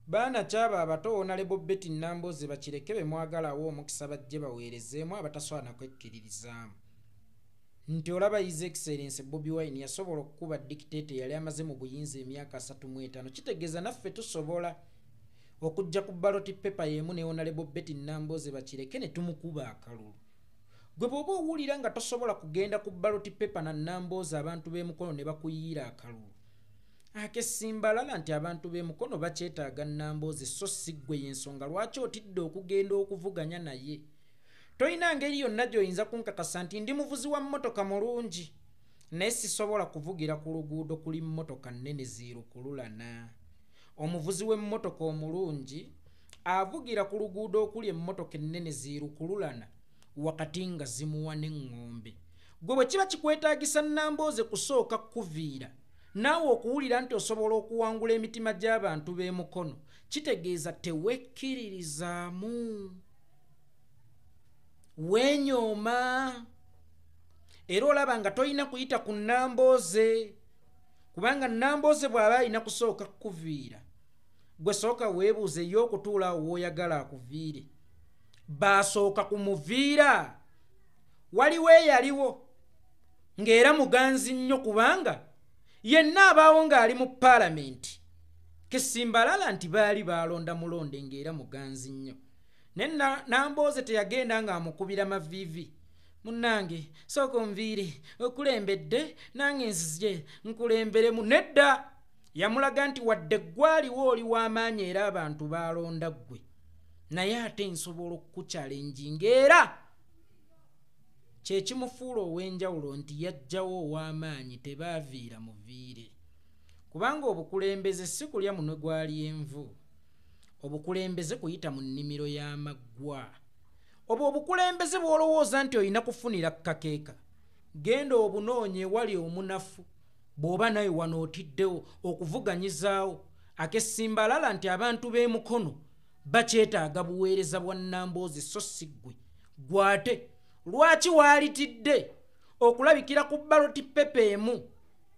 Baana kyaba abato Honorable Betty Nambooze bakireke be mwagalawo omukisa bajje baweerezeemu abataswana kwekkiririzaamu. Nti olaba His Excellency Bobi Wine yasobola okukuba dictator yali amaze mu buyinza emyaka 35 kitegeeza naffe tusobola okujja ku ballot paper yemu ne Honorable Betty Nambooze bakireke ne tumukuba akalulu. Gwe bw'oba owulira nga tosobola kugenda ku ballot paper na Nambooze abantu b'emukono ne bakuyiira akalulu. Akesimbalala nti abantu b'emukono bakyetaaga Nambooze so si ggwe y'ensonga lwaki otidde okugenda okuvuganya naye. Toyina ngeri yonna gy'oyinza kunkakasa nti ndi muvuzi wa mmotoka mulungi naye sisobola kuvugira ku luguudo kuli mmotoka nnene zirukululana. Omuvuzi w'emmotoka omulungi avugira ku luguudo okuli emmotoka ennene zirukululana wakati nga zimuwa n'eŋŋombe. Gwe bwe kiba kikwetaagisa Nambooze kusooka kuviira naawe okuwulira nti osobola okuwangula emitima gy'abantu b'emukono kitegeeza tewekkiririzaamu. Wenyooma era olaba nga toyina kuyita ku Nambooze kubanga Nambooze bw'aba alina kusooka kukuviira gwe sooka weebuuze ye okutuula awo w'oyagala akuviire. Baasooka kumuviira waliwo eyaliwo ng'era muganzi nnyo kubanga yenna abaawo ng'ali mu paalamenti kesimbalala nti baali baalonda mulonde ng'era muganzi nnyo. Ne Nambooze teyagenda ng'amukubira maviivi. Munnange sooka onviire okulembedde nange nzije nkulemberemu. Nedda yamulaga nti wadde gwaliwo oli w'amaanyi era abantu baalonda ggwe naye ate nsobola okukukyalenjinga era kyekimufuula ow'enjawulo nti yajjawo ow'amaanyi tebaaviira muviire. Kubanga obukulembeze si kulya munwe gwali envu. Obukulembeze kuyita mu nnimiro y'amaggwa. Obwo obukulembeze bw'olowooza nti olina kufunira kakeeka genda obunoonye ewali omunafu bw'oba naye wano otiddewo okuvuganyizaawo. Akesimbalala nti abantu b'emukono bakyetaaga buweereza bwa Nambooze so si ggwe. Gwate lwaki waalitidde okulabikira ku ballot paper emu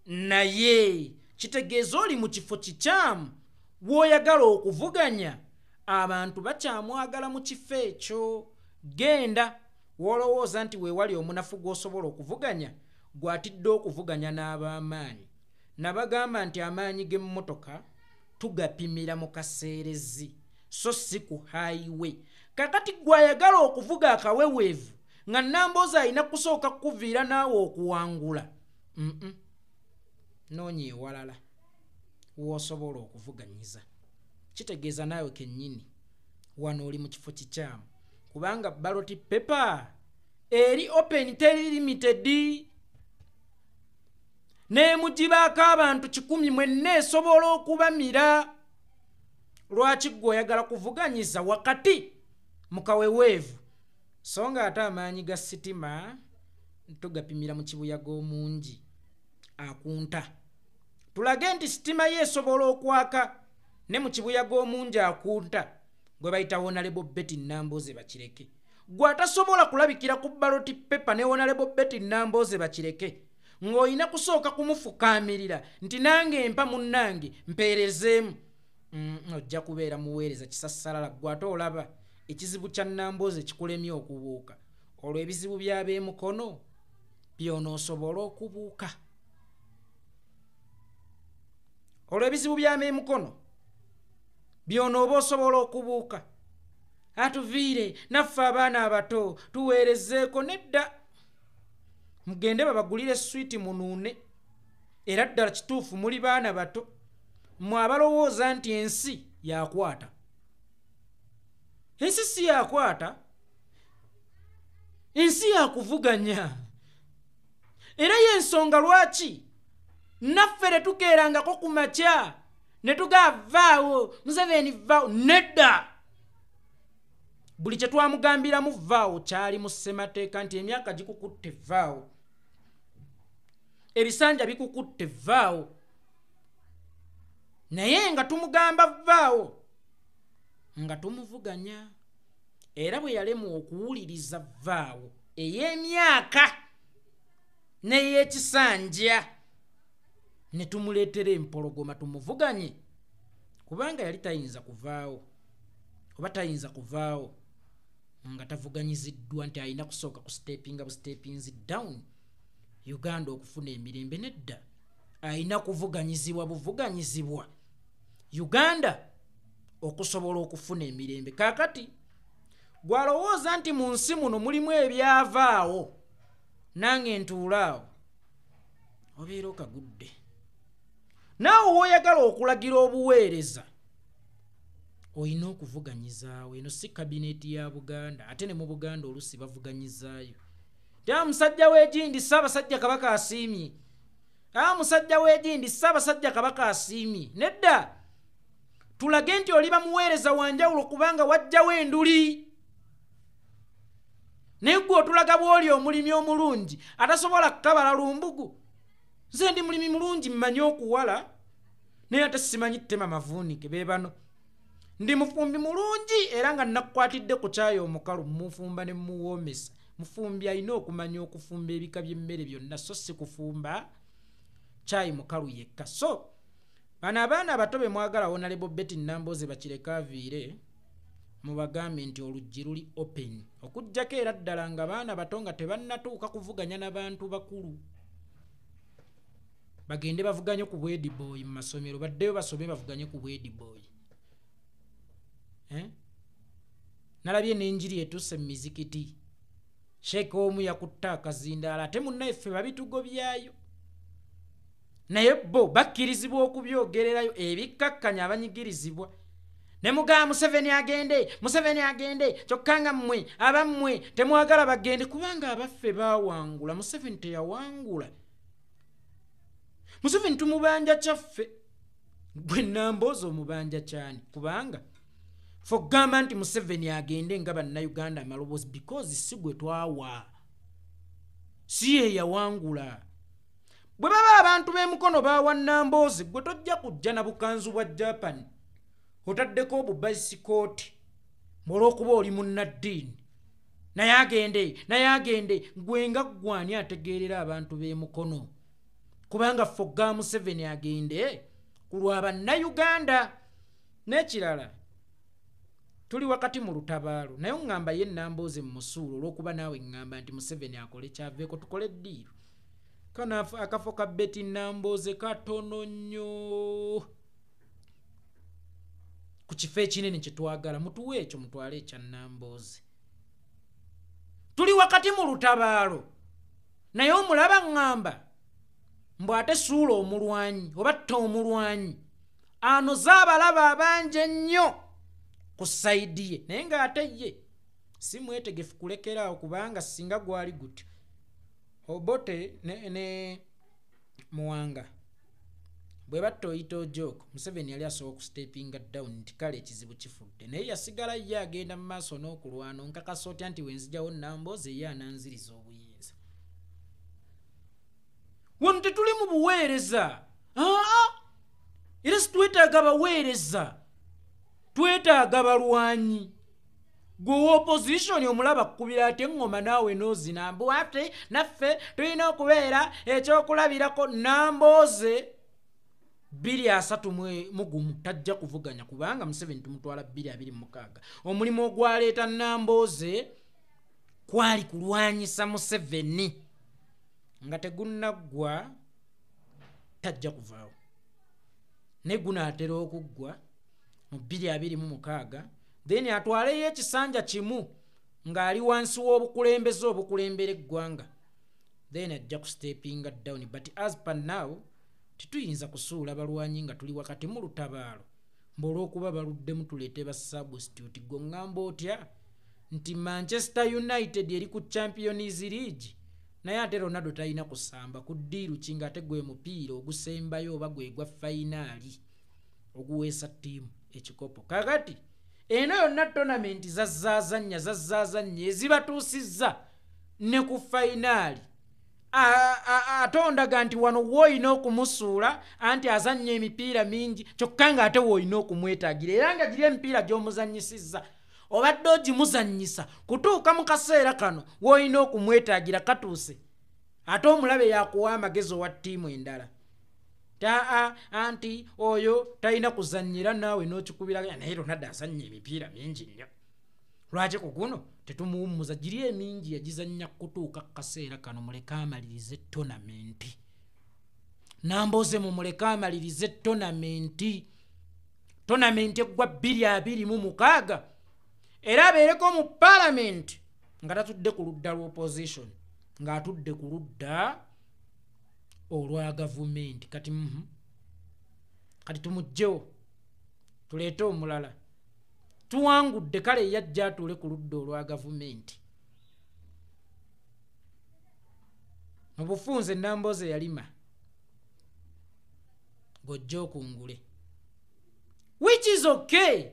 naye kitegeeza oli mu kifo kikyamu w'oyagala okuvuganya abantu bakyamwagala mu kifo ekyo. Genda w'olowooza nti weewali omunafu gw'osobola okuvuganya gwatidde okuvuganya n'ab'amaanyi. Nabagamba nti amaanyi g'emmotoka tugapimira mu kaseerezi so si ku highway. Kakati gw'ayagala okuvuga akaweweevu nga Nambooze alina kusooka kuviira naawe okuwangula. Noonya ewalala w'osobola okuvuganyiza. Kitegeeza naawe kennyini wano oli mu kifo kikyamu kubanga ballot paper eri open teri limited n'emugibaako abantu 100 mwenna esobola okubamira. Lwaki ggwe oyagala kuvuganyiza wakati mu kaweweevu so nga ate amaanyi ga sitima tugapimira mu kibuyaga omungi akunta. Tulage nti sitima ye esobola okwaka ne mu kibuyaga omungi akunta gwe bayita Honorable Betty Nambooze bakireke. Gwe atasobola kulabikira ku ballot paper ne Honorable Betty Nambooze bakireke ng'olina kusooka kumufukaamirira nti nange empa munnange mpeerezeemu. Ojja kubeera muweereza kisassalala. Gwe ate olaba ekizibu kya Nambooze kikulemye okubuuka olwo ebizibu by'ab'emukono by'onoosobola okubuuka. Olwo ebizibu by'ab'emukono by'onooba osobola okubuuka. Atuviire naffe abaana abato tuweerezeeko. Nedda mugende babagulire swiiti munuune era ddala kituufu muli baana bato mmwe abalowooza nti ensi yakwata. Ensi si yakwata, ensi yakuvuganya. Era y'ensonga lwaki naffe tetukeerangako ku makya ne tugavaawo Museveni vaawo. Nedda buli kye twamugambiramu vaawo kyali mu ssemateeka nti emyaka gikukutte vaawo, ebisanja bikukutte vaawo. Naye nga tumugamba vaawo nga tumuvuganya. Era bwe yalemwa okuwuliriza vaawo ey'emyaka n'ey'ekisanja ne tumuleetera empologoma tumuvuganye kubanga yali tayinza kuvaawo oba tayinza kuvaawo nga tavuganyiziddwa nti alina kusooka ku steppings down Uganda okufuna emirembe nedda alina kuvuganyizibwa buvuganyizibwa Uganda okusobola okufuna emirembe kakati gwalowooza nti mu nsi muno mulimu ebyavaawo nange ntuulaawo obeera okagudde naawe woyagala okulagira obuweereza oyina okuvuganyizaawo eno si kabineeti ya Buganda ate ne mu Buganda olusi bavuganyizaayo tya musajja w'egindi Ssaabasajja Kabaka asiimye musajja w'egindi Ssaabasajja Kabaka asiimye nedda tulage nti oli bamuweereza wanjawulo kubanga wajjawo enduli naye gwe otulaga bw'oli omulimi omulungi atasobola kukabala lumbugu nze ndi mulimi mulungi mmanyi okuwala naye ate simanyi ttema mavuunike be bano ndi mufumbi mulungi era nga nakukwatidde ku kyayi omukalu mufumba ne muwoomesa mufumbi alina okumanya okufumba ebika by'emmere byonna so si kufumba kyayi mukalu yekka so bano abaana abato be mwagala Honorable Betty Nambooze bakireka aviire mubagambe nti oluggi luli open okujjako era ddala nga baana bato nga tebannatuuka kuvuganya n'abantu bakulu bagende bavuganye ku bwedi boy mu masomero baddeyo basome bavuganye ku bwedi boy nalabye n'enjiri etuuse mu mizikiti sheeka omu yakutta akazindaala ate munnaffe babitugobyayo naye bo bakkirizibwa okubyogererayo ebikkakkanya abanyigirizibwa ne mugamba Museveni agende kyokka nga mmwe abammwe temwagala bagende kubanga abaffe baawangula Museveni teyawangula Museveni tumubanja kyaffe gwe Nambooze omubanja kyani kubanga fogamba nti Museveni agende nga bannayuganda amaloboozi because si gwe twawa si ye yawangula bwe baba abantu b'emukono bawa Nambooze gwe tojja kujja na bukanzu bwa Japan otaddeko obubaisikooti olw'okuba oli munnaddiini naye agende gwe nga gwani ategeerera abantu b'emukono kubanga fogga Museveni agende ku lwa bannayuganda n'ekirala tuli wakati mu lutabaalo naye ŋŋamba ye Nambooze mu musuulo olw'okuba naawe ŋŋamba nti Museveni akole kyaveeko tukole eddiiro kana akafo ka Betty Nambooze katono nnyo ku kifo ekinene kye twagala mutuwe ekyo mutwale ekya Nambooze tuli wakati mu lutabaalo naye omulaba ŋŋamba mbw ate suula omulwanyi oba tta omulwanyi anoze abalaba abangi ennyo ku sayidi ye naye ng'ate ye si mwetegefu kulekeraawo kubanga singa gwali gutyo Obote ne Muwanga bwe batta oyita ojooko Museveni yali asobola okusteppinga down nti kale ekizibu kifudde naye yasigala ye agenda mu maaso n'okulwana nkakasa otya nti wenzijjawo Nambooze ye ananziriza obuyinza wano tetuli mu buweereza era situwetaaga baweereza twetaaga balwanyi gwe opposition omulaba kkubira ate eŋŋoma naawe n'ozina mbu ate naffe tulina okubeera ekyokulabirako Nambooze 231 tajja kuvuganya kubanga Museveni tumutwala 226 omulimu ogwaleeta Nambooze kwali kulwanyisa Museveni nga tegunnaggwa tajja kuvaawo ne gunaatera okuggwa mu 2026 then atwaleyo ekisanja kimu ng'ali wansi w'obukulembeze obukulembera eggwanga then ajja kusteppinga down but as per now tituyinza kusuula balwanyi nga tuli wakati mu lutabaalo olw'okuba baluddemu tuleete ba substitute gwe ŋŋamba otya nti Manchester United eri ku Champions League naye ate Ronaldo talina kusamba ku ddiiru ki ng'ate gwe mupiira ogusembayo oba gwe gwa fayinaali oguweesa ttiimu ekikopo kakati eno yonna tournament zazzaazannya ezibatuusizza ne ku fayinaali atondaga nti wano w'olina okumusuula anti azannya emipiira mingi kyokka ng'ate w'olina okumwetaagira era nga giri emipiira gy'omuzannyisizza obadde ogimuzannyisa kutuuka mu kaseera kano w'olina okumwetaagira katuuse ate omulabe yakuwa amagezi owa ttiimu endala anti oyo talina kuzannyira naawe n'okikubira naye Ronaldo azannya emipiira mingi nnyo lwaki ku guno tetumuwummuza giri emingi yagizannya kutuuka kaseera kano muleke amalirize tonamenti Nambooze muleke amalirize tonamenti eggwa 2026 era abeereko mu parliament nga tatudde ku ludda lw'opposition ng'atudde ku ludda olwa gavumenti kati tumugjewo tuleete omulala tuwangudde kale yajja atuule ku ludda olwa gavumenti mu bufunze Nambooze yalima gojja okungule which is okay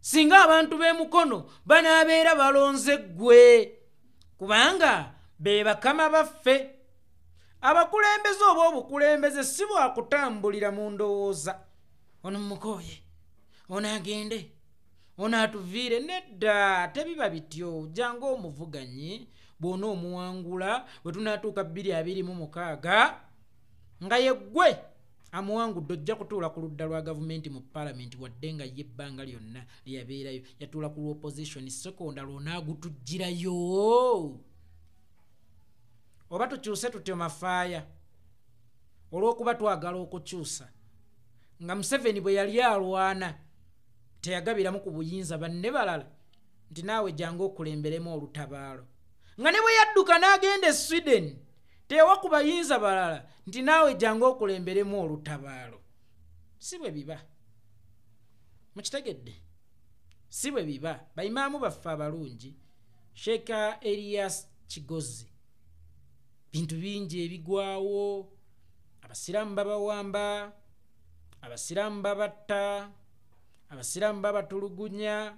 singa abantu b'emukono banaabeera balonze ggwe kubanga be bakama baffe abakulembeze oba obukulembeze si bwakutambulira mu ndowooza ono mukooye ono agende ono atuviire nedda tebiba bityo jangu omuvuganye bw'ona omuwangula bwe tunaatuuka 2026 nga yeggwe amuwangudde ojja kutuula ku ludda lwa gavumenti mu parliament wadde nga ye ebbanga lyonna lyabeerayo yatuula ku opposition sekonda lw'onaagutugirayo oba tukyuse tutyo mafaaya olw'okuba twagala okukyusa nga Museveni bwe yali alwana teyagabiramu ku buyinza banne balala nti naawe jangu okulemberemu olutabaalo nga ne bwe yadduka n'agenda e Sweden teyawa ku bayinza balala nti naawe jangu okulemberemu olutabaalo si bwe biba mukitegedde si bwe biba bayimaamu baffe abalungi Sheikh Elias Kigozi bintu bingi ebigwawo abasiraamu babawamba abasiraamu babatta abasiraamu babatulugunya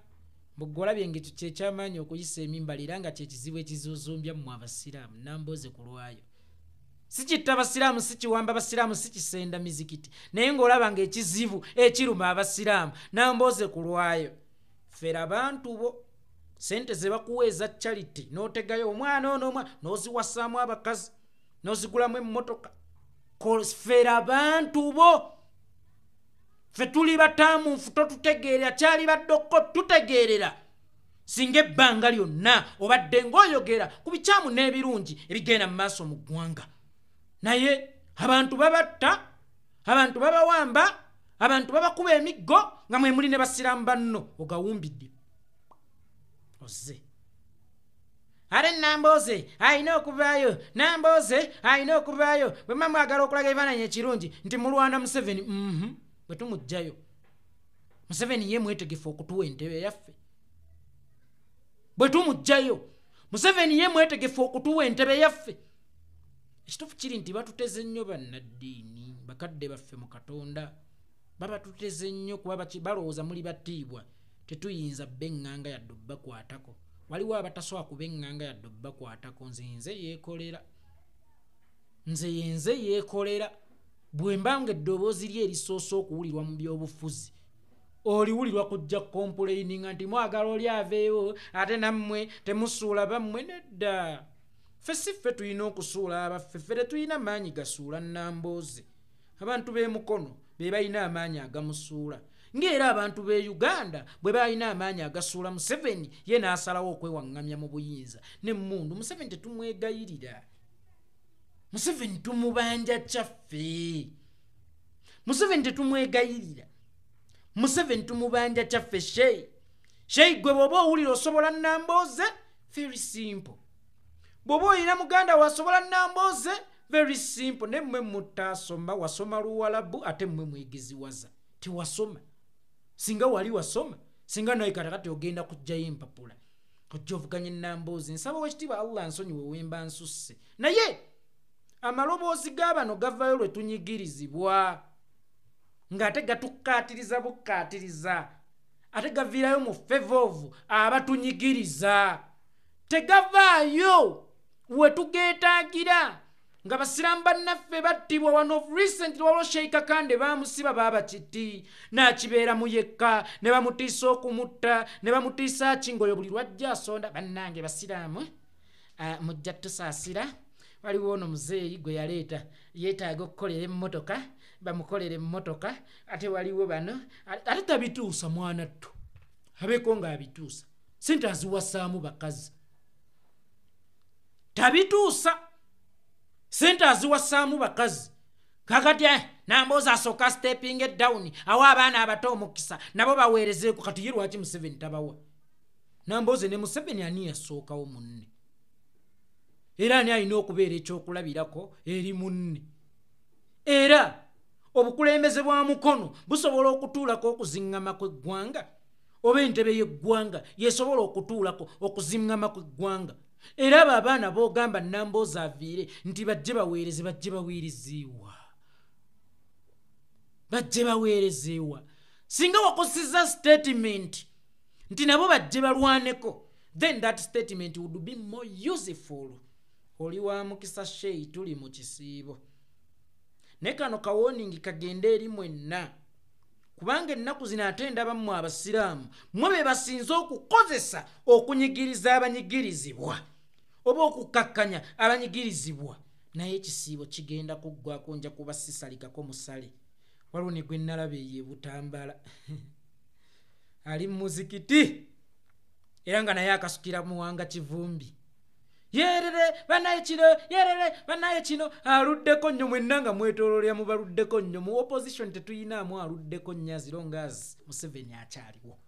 bugolabye ng'ekyo kyekyamaanyi okuyisa emimbala era nga kyekizibu ekizuuzumbya mu abasiraamu Nambooze ku lwayo si kitta abasiraamu si kiwamba abasiraamu si kisenda mizikiti naye ng'olaba ng'ekizibu ekiruma abasiraamu Nambooze ku lwayo fera abantu bo sente ze bakuweeza charity n'otegayo omwana ono n'oziwasaamu abakazi n'ozigulamu emmotoka fera abantu bo ffe tuli bataamunfu totutegeerera kyali baddoko tutegeerera singa ebbanga lyonna obadde ng'oyogera ku bikyamu n'ebirungi ebigenda mu maaso mu ggwanga naye abantu babatta abantu babawamba abantu babakuba emiggo nga mwe muli ne basiraamu banno ogawumbidde ozze ate Nambooze alina okuvaayo Nambooze alina okuvaayo bwe mma mwagala okulaga ebifaananyi ekirungi nti mulwana Museveni bwe tumugjayo Museveni ye mwetegefu okutuwa entebe yaffe bwe tumugjayo Museveni ye mwetegefu okutuwa entebe yaffe ekituufu kiri nti batuteze nnyo bannaddiini bakadde baffe mu Katonda baba tuteze nnyo kuba balowooza muli battiibwa tetuyinza b'eŋŋanga yadde obbakwatako waliwo abatasobola kuba eŋŋanga yadde obbakwatako nze yeekolera bwe mbanga eddoboozi lye erisoose okuwulirwa mu byobufuzi oliwulirwa kujja complaininga nti mwagala oli aveewo ate nammwe temusuula bammwe nedda ffe si ffe tulina okusuula abaffe ffe tetulina maanyi gasuula Nambooze abantu b'emukono be balina amaanyi agamusuula ng'era abantu b'e Uganda bwe balina amaanyi agasuula Museveni ye n'asalawo okwewaŋŋamya mu buyinza n'emmundu Museveni tetumwegayirira Museveni tumubanja kyaffe Museveni tetumwegayirira Museveni tumubanja kyaffe Sheyi gwe bw'oba owulira osobola Nambooze very simple bw'oba oyina muganda wasobola Nambooze very simple ne mmwe mutasoma wasoma Luwalabu ate mmwe mwegeziwaza tiwasoma singa wali wasoma singa naye katakati ogenda kujjayo empapula ojja ovuganye Nambooze nsaba wekitiibwa Allah nsonyiwe wemba nsusse naye amaloboozi g'abano gavayo lwe tunyigirizibwa ng'ate gatukkaatiriza bukkaatiriza ate gaviirayo mu fevoovu abatunyigiriza tegavaayo we tugeetaagira nga basiraamu bannaffe battibwa one of recently waliwo Sheikh Kande baamusiba baaba kiti n'akibeera mu yekka ne bamutiisa okumutta ne bamutiisa kingoyo buli lwajja asonda bannange basiraamu mujja tusaasira waliwo ono muzeeyi gwe yaleeta yeetaaga okukolera emmotoka bamukolere emmotoka ate waliwo bano ate tabituusa mwana tto abeeko ng'abituusa sente aziwasaamu bakazi tabituusa sente aziwasaamu bakazi kakati Nambooza asooka stepping it down awa abaana abato omukisa nabo baweerezeeko kati ye lwaki Museveni tabawa Nambooze ne Museveni ani yasookawo munne era ani alina okubeera ekyokulabirako eri munne era obukulembeze bwa mukono busobola okutuulako okuziŋŋama kw'eggwanga oba entebe y'eggwanga yesobola okutuulako okuziŋŋama kw'eggwanga era abo abaana boogamba Nambooze aviire nti bajje baweereze bajje baweerezeewa bajje baweerezeewa singa wakozesezza statement nti nabo bajje balwaneko then that statement would be more useful oli wa mukisa sheyi tuli mu kisiibo ne kano kawoningi kagende eri mwenna kubanga ennaku zino ate ndaba mmwe abasiraamu mmwe be basinze okukozesa okunyigiriza abanyigirizibwa oba okukkakkanya abanyigirizibwa naye ekisiibo kigenda kuggwako nja kuba sisalikako musale waliwo ne gwe nnalaba eyo Butambala ali mu muzikiti era nga naye akasukira muwanga Kivumbi yerere banaye kino yerere banaye kino aluddeko nnyo mwenna nga mwetoololera mu baluddeko nnyo mu opposition tetuyinaamu aluddeko nnyo as long as Museveni akyaliwo